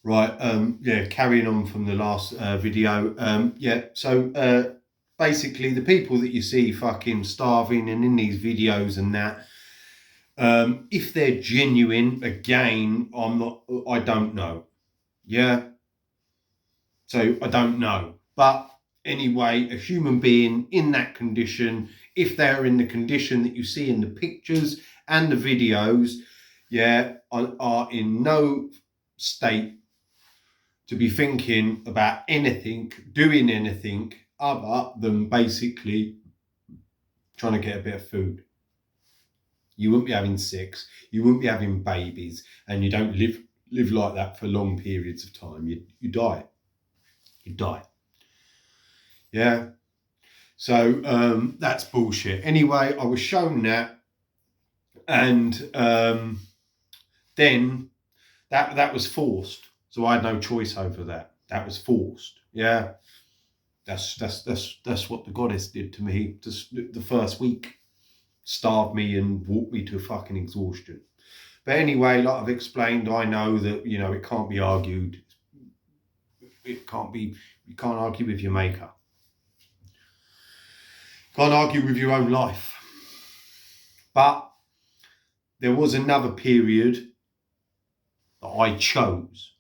Right, yeah, carrying on from the last video. So basically the people that you see fucking starving and in these videos and that, if they're genuine, again, I don't know. Yeah, so I don't know. But anyway, a human being in that condition, if they're in the condition that you see in the pictures and the videos, yeah, are in no state to be thinking about anything, doing anything other than basically trying to get a bit of food. You wouldn't be having sex, you wouldn't be having babies, and you don't live like that for long periods of time. You die. You die. Yeah. So that's bullshit. Anyway, I was shown that, and then that was forced. So I had no choice over that. That was forced. Yeah. That's what the goddess did to me. Just the first week, starved me and walked me to fucking exhaustion. But anyway, like I've explained, I know that it can't be argued. It can't be. You can't argue with your maker. Can't argue with your own life. But there was another period that I chose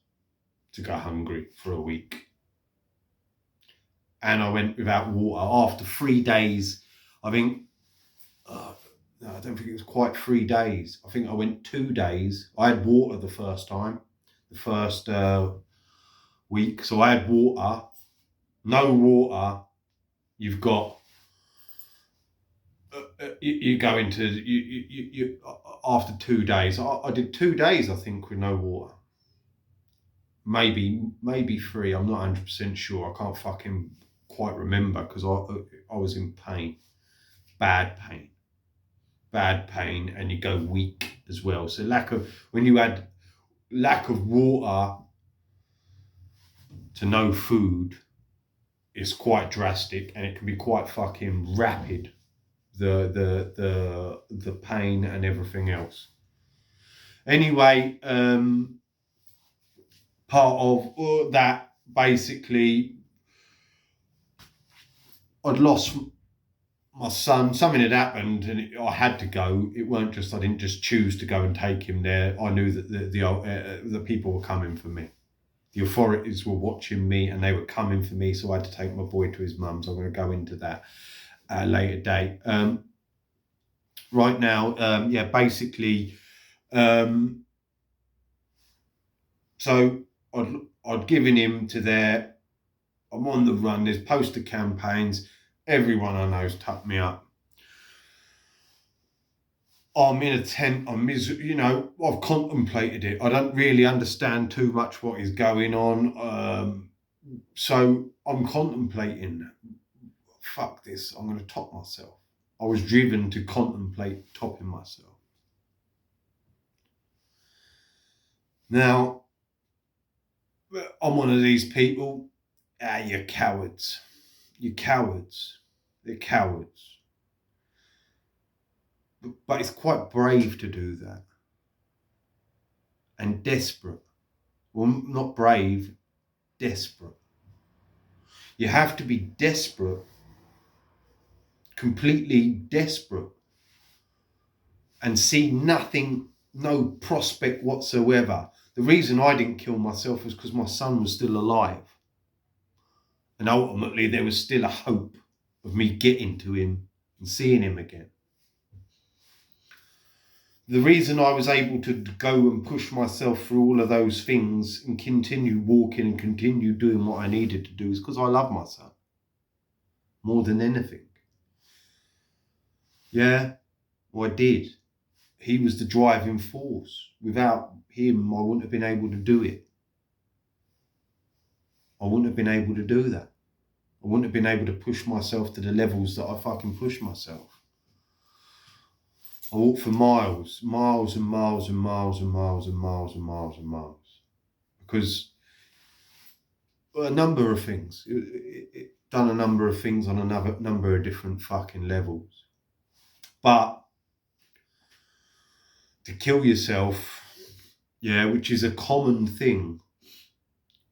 to go hungry for a week. And I went without water after 3 days. I think, no, I don't think it was quite 3 days. I think I went 2 days. I had water the first time, the first week. So I had water. No water, you've got, you go into, you after 2 days. I did 2 days, I think, with no water. Maybe 3. I'm not 100% sure. I can't fucking quite remember because I was in pain, bad pain, and you go weak as well. So when you add lack of water to no food, it's quite drastic, and it can be quite fucking rapid. The pain and everything else. Anyway, part of that, basically, I'd lost my son. Something had happened, and I had to go. It weren't just, I didn't just choose to go and take him there. I knew that the people were coming for me. The authorities were watching me, and they were coming for me. So I had to take my boy to his mum's. I'm going to go into that at a later date. Right now, basically, so I'd given him to there. I'm on the run. There's poster campaigns. Everyone I know's tucked me up. I'm in a tent. I'm miserable. I've contemplated it. I don't really understand too much what is going on. So I'm contemplating. Fuck this. I'm going to top myself. I was driven to contemplate topping myself. Now, I'm one of these people. You're cowards. You're cowards. They're cowards. But it's quite brave to do that. And desperate. Well, not brave, desperate. You have to be desperate, completely desperate, and see nothing, no prospect whatsoever. The reason I didn't kill myself was because my son was still alive. And ultimately, there was still a hope of me getting to him and seeing him again. The reason I was able to go and push myself through all of those things and continue walking and continue doing what I needed to do is because I love my son more than anything. Yeah, well, I did. He was the driving force. Without him, I wouldn't have been able to do it. I wouldn't have been able to do that. I wouldn't have been able to push myself to the levels that I fucking pushed myself. I walked for miles and miles and miles and miles and miles and miles and miles. Because a number of things. It done a number of things on a number of different fucking levels. But to kill yourself, yeah, which is a common thing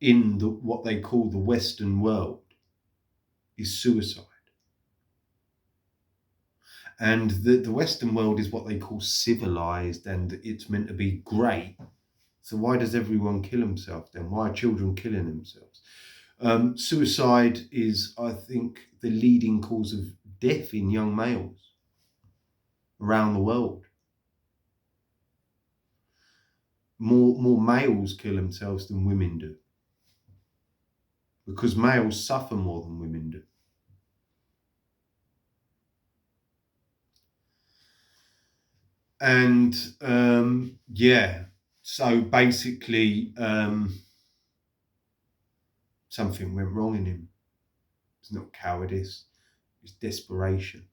in what they call the Western world, is suicide. And the Western world is what they call civilized, and it's meant to be great. So why does everyone kill himself then? Why are children killing themselves? Suicide is, I think, the leading cause of death in young males around the world. More males kill themselves than women do, because males suffer more than women do. And yeah, so basically something went wrong in him. It's not cowardice, it's desperation.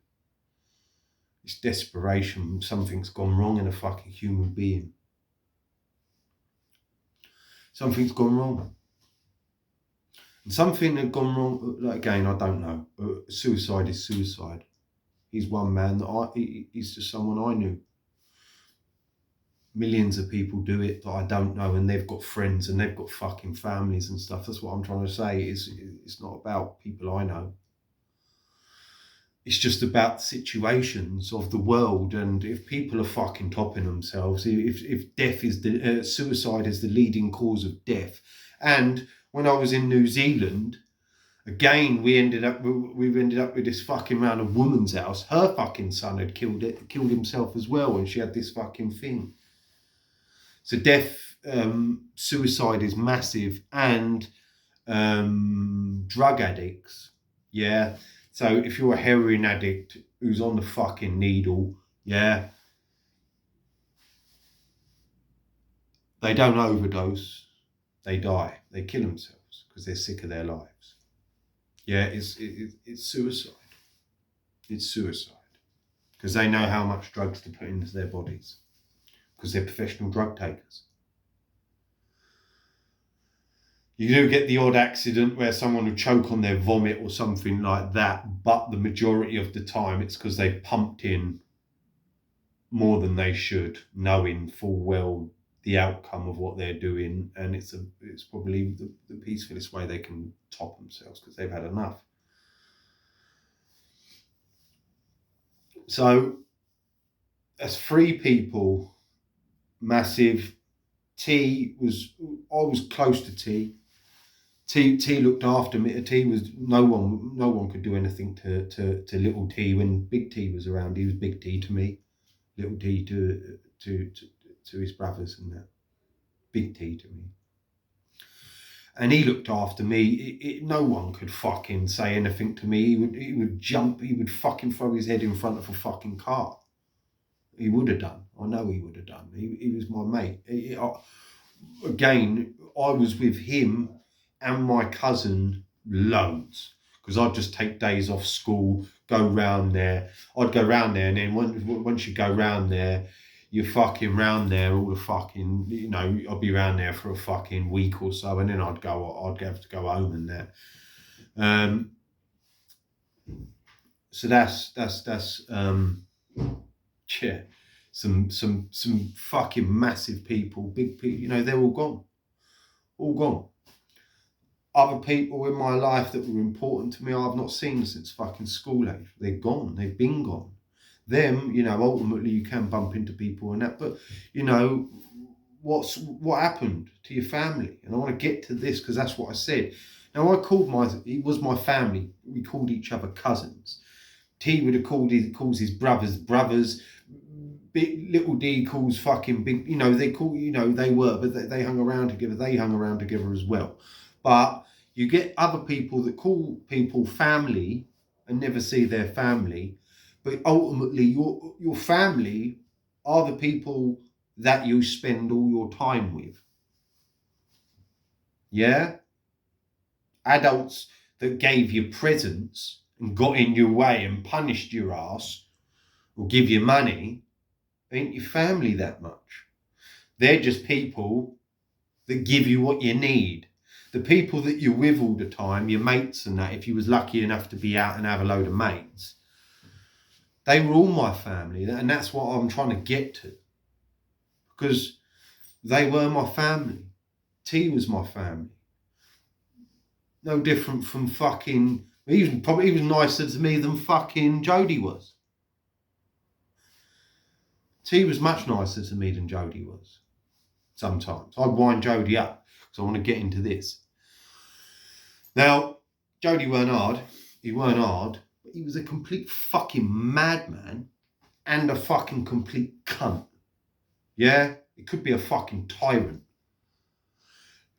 It's desperation. Something's gone wrong in a fucking human being. Something's gone wrong. And something had gone wrong, like, again, I don't know. Suicide is suicide. He's one man he's just someone I knew. Millions of people do it that I don't know, and they've got friends and they've got fucking families and stuff. That's what I'm trying to say. It's not about people I know. It's just about situations of the world, and if people are fucking topping themselves, if death is suicide is the leading cause of death. And when I was in New Zealand, again, we ended up with this fucking round of woman's house. Her fucking son had killed himself as well, and she had this fucking thing. So suicide is massive, and drug addicts, yeah. So if you're a heroin addict who's on the fucking needle, yeah, they don't overdose, they die, they kill themselves because they're sick of their lives. Yeah, it's suicide. It's suicide because they know how much drugs to put into their bodies, because they're professional drug takers. You do get the odd accident where someone will choke on their vomit or something like that, but the majority of the time it's because they've pumped in more than they should, knowing full well the outcome of what they're doing, and it's probably the peacefulest way they can top themselves, because they've had enough. So as 3 people, massive. I was close to T. T looked after me. T was no one could do anything to little T when Big T was around. He was Big T to me, little T to his brothers, and that. Big T to me. And he looked after me. No one could fucking say anything to me. He would jump. He would fucking throw his head in front of a fucking car. He would have done. I know he would have done. He was my mate. Again, I was with him and my cousin loads, because I'd just take days off school, go round there. I'd go round there, and then once you go round there, you're fucking round there all the fucking, I'd be round there for a fucking week or so, and then I'd have to go home and that. So that's yeah, some fucking massive people, big people, they're all gone. Other people in my life that were important to me, I've not seen since fucking school age. They're gone. They've been gone. Them, ultimately you can bump into people and that, but what happened to your family? And I want to get to this, because that's what I said. Now, it was my family. We called each other cousins. T would have calls his brothers. Little D calls fucking big, they call, they were, but they hung around together. They hung around together as well. But you get other people that call people family and never see their family. But ultimately, your family are the people that you spend all your time with. Yeah? Adults that gave you presents and got in your way and punished your ass or give you money ain't your family that much. They're just people that give you what you need. The people that you're with all the time, your mates and that, if you was lucky enough to be out and have a load of mates, they were all my family. And that's what I'm trying to get to. Because They were my family. T was my family. No different from fucking. He was nicer to me than fucking Jodie was. T was much nicer to me than Jodie was. Sometimes I'd wind Jodie up because I want to get into this. Now, Jodie weren't hard. He weren't hard, but he was a complete fucking madman and a fucking complete cunt. Yeah, it could be a fucking tyrant.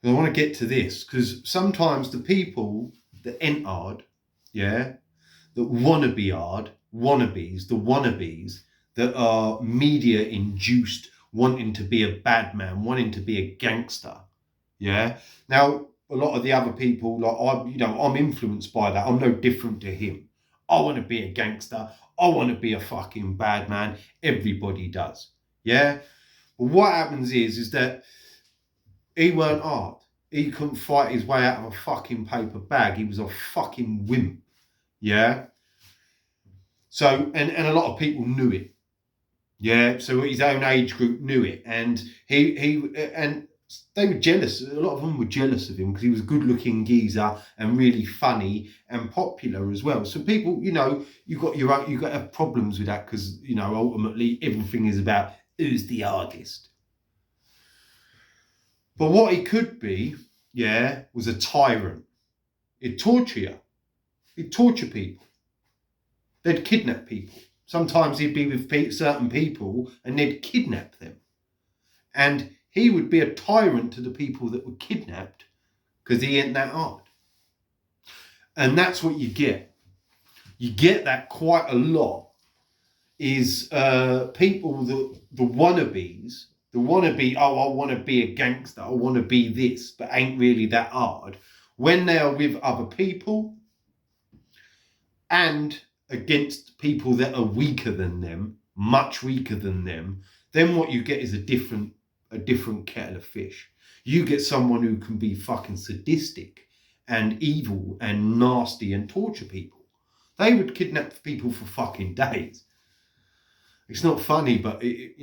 I want to get to this because sometimes the people that ain't hard, yeah, that want to be hard, wannabes, the wannabes that are media induced, wanting to be a bad man, wanting to be a gangster, yeah. Now, a lot of the other people, like I'm influenced by that. I'm no different to him. I want to be a gangster. I want to be a fucking bad man. Everybody does, yeah. But what happens is that he weren't hard. He couldn't fight his way out of a fucking paper bag. He was a fucking wimp. Yeah. So, and a lot of people knew it. Yeah. So his own age group knew it. And and they were jealous. A lot of them were jealous of him because he was a good looking geezer and really funny and popular as well. So people, you got to have problems with that because, ultimately everything is about who's the hardest. But what he could be, yeah, was a tyrant. He'd torture you. He'd torture people. They'd kidnap people. Sometimes he'd be with certain people and they'd kidnap them. And he would be a tyrant to the people that were kidnapped because he ain't that hard. And that's what you get. You get that quite a lot is people, the wannabes, I want to be a gangster, I want to be this, but ain't really that hard. When they are with other people and against people that are weaker than them, much weaker than them, then what you get is a different kettle of fish. You get someone who can be fucking sadistic and evil and nasty and torture people. They would kidnap people for fucking days. It's not funny, but it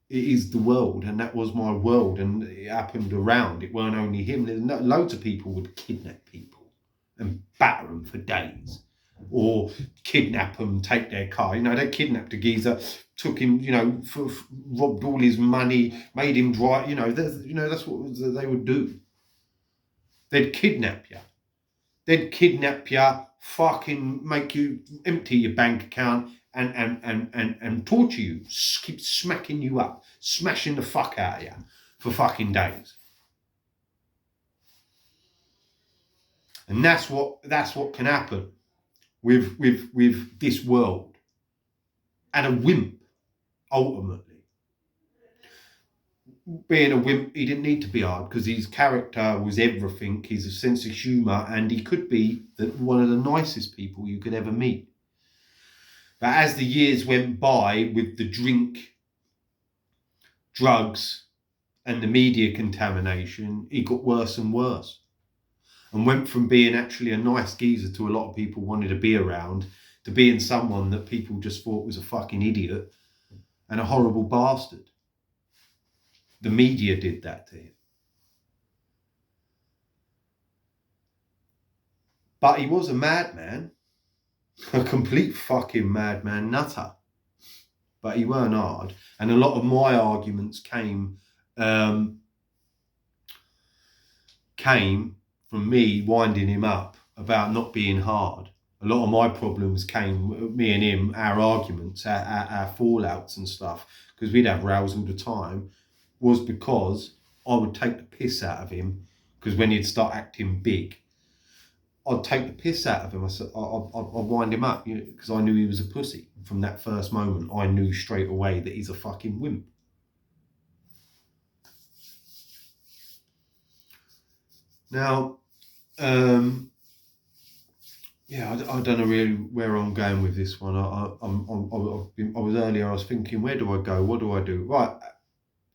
is the world, and that was my world, and it happened around. It weren't only him. Loads of people would kidnap people and batter them for days, or kidnap them, take their car. They kidnapped a geezer, took him, robbed all his money, made him drive. That's what they would do. They'd kidnap you. They'd kidnap you, fucking make you empty your bank account. And torture you, keep smacking you up, smashing the fuck out of you for fucking days. And that's what can happen with this world. And a wimp, ultimately. Being a wimp, he didn't need to be hard because his character was everything. He's a sense of humour, and he could be one of the nicest people you could ever meet. But as the years went by with the drink, drugs, and the media contamination, he got worse and worse. And went from being actually a nice geezer to a lot of people wanted to be around, to being someone that people just thought was a fucking idiot and a horrible bastard. The media did that to him. But he was a madman. A complete fucking madman nutter. But he weren't hard. And a lot of my arguments came from me winding him up about not being hard. A lot of my problems came, me and him, our arguments, our fallouts and stuff, because we'd have rows all the time, was because I would take the piss out of him, because when he'd start acting big, I'd take the piss out of him. I'd wind him up, because I knew he was a pussy. From that first moment, I knew straight away that he's a fucking wimp. Now, I don't know really where I'm going with this one. I was thinking, where do I go? What do I do? Right,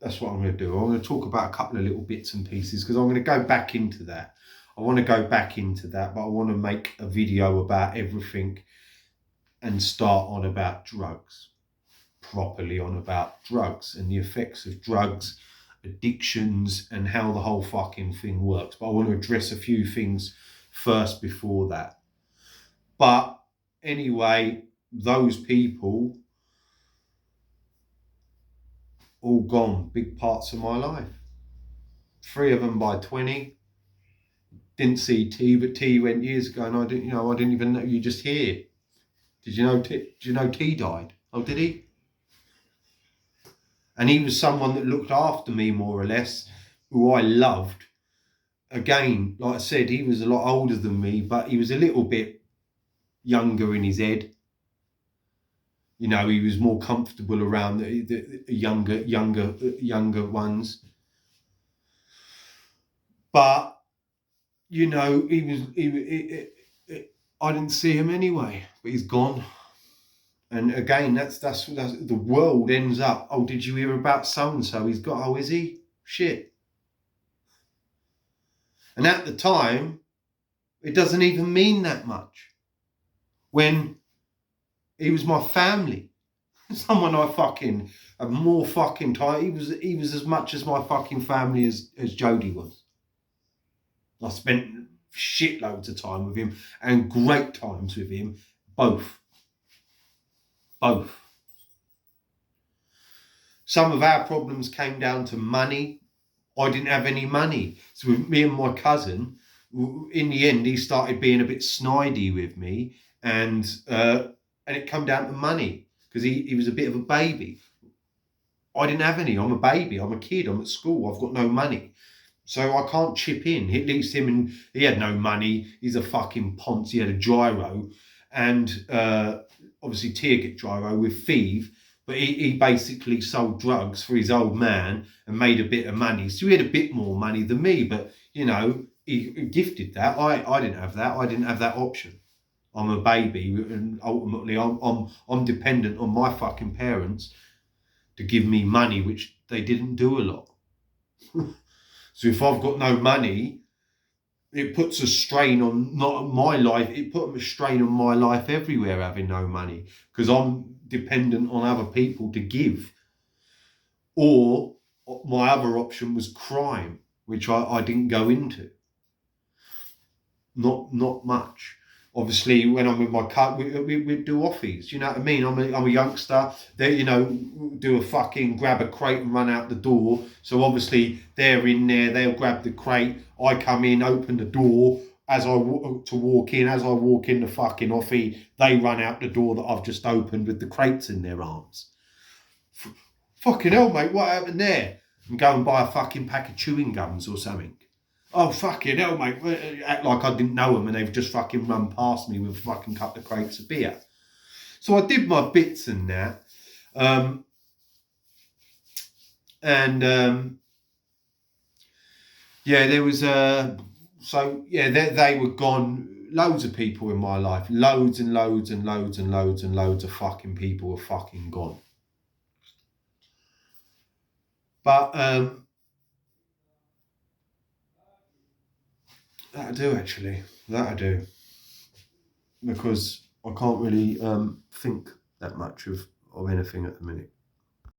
that's what I'm going to do. I'm going to talk about a couple of little bits and pieces, because I'm going to go back into that. I want to go back into that, but I want to make a video about everything and start on about drugs, properly on about drugs and the effects of drugs addictions and how the whole fucking thing works. But I want to address a few things first before that. But anyway, those people all gone, big parts of my life. 3 of them by 20. Didn't see T, but T went years ago, and I didn't even know. You just hear. Did you know T died? Oh, did he? And he was someone that looked after me more or less, who I loved. Again, like I said, he was a lot older than me, but he was a little bit younger in his head. You know, he was more comfortable around the younger ones. But, you know, I didn't see him anyway, but he's gone. And again, that's the world ends up. Oh, did you hear about so and so? He's got. Oh, is he? Shit. And at the time, it doesn't even mean that much. When he was my family, someone I fucking have more fucking time. He was as much as my fucking family as Jodie was. I spent shitloads of time with him and great times with him, both. Some of our problems came down to money. I didn't have any money. So with me and my cousin, in the end, he started being a bit snidey with me, and it come down to money because he was a bit of a baby. I didn't have any. I'm a baby. I'm a kid. I'm at school. I've got no money. So I can't chip in. At least him, and he had no money. He's a fucking ponce. He had a gyro, and obviously Tearget gyro with Thieve, but he basically sold drugs for his old man and made a bit of money. So he had a bit more money than me, but you know, he gifted that. I didn't have that. I didn't have that option. I'm a baby, and ultimately I'm dependent on my fucking parents to give me money, which they didn't do a lot. So if I've got no money, it puts a strain on not my life. It put a strain on my life everywhere, having no money, because I'm dependent on other people to give. Or my other option was crime, which I didn't go into. Not much. Obviously, when I'm with my cut, we do offies. You know what I mean? I'm a youngster. They, you know, do a fucking grab a crate and run out the door. So obviously they're in there. They'll grab the crate. I come in, open the door to walk in. As I walk in the fucking offie, they run out the door that I've just opened with the crates in their arms. Fucking hell, mate! What happened there? And go and buy a fucking pack of chewing gums or something. Oh, fucking hell, mate. Act like I didn't know them and they've just fucking run past me with a fucking couple of crates of beer. So I did my bits and that. There was they were gone. Loads of people in my life. Loads and loads and loads and loads and loads of fucking people were fucking gone. But, that I do, actually. That I do. Because I can't really think that much of anything at the minute.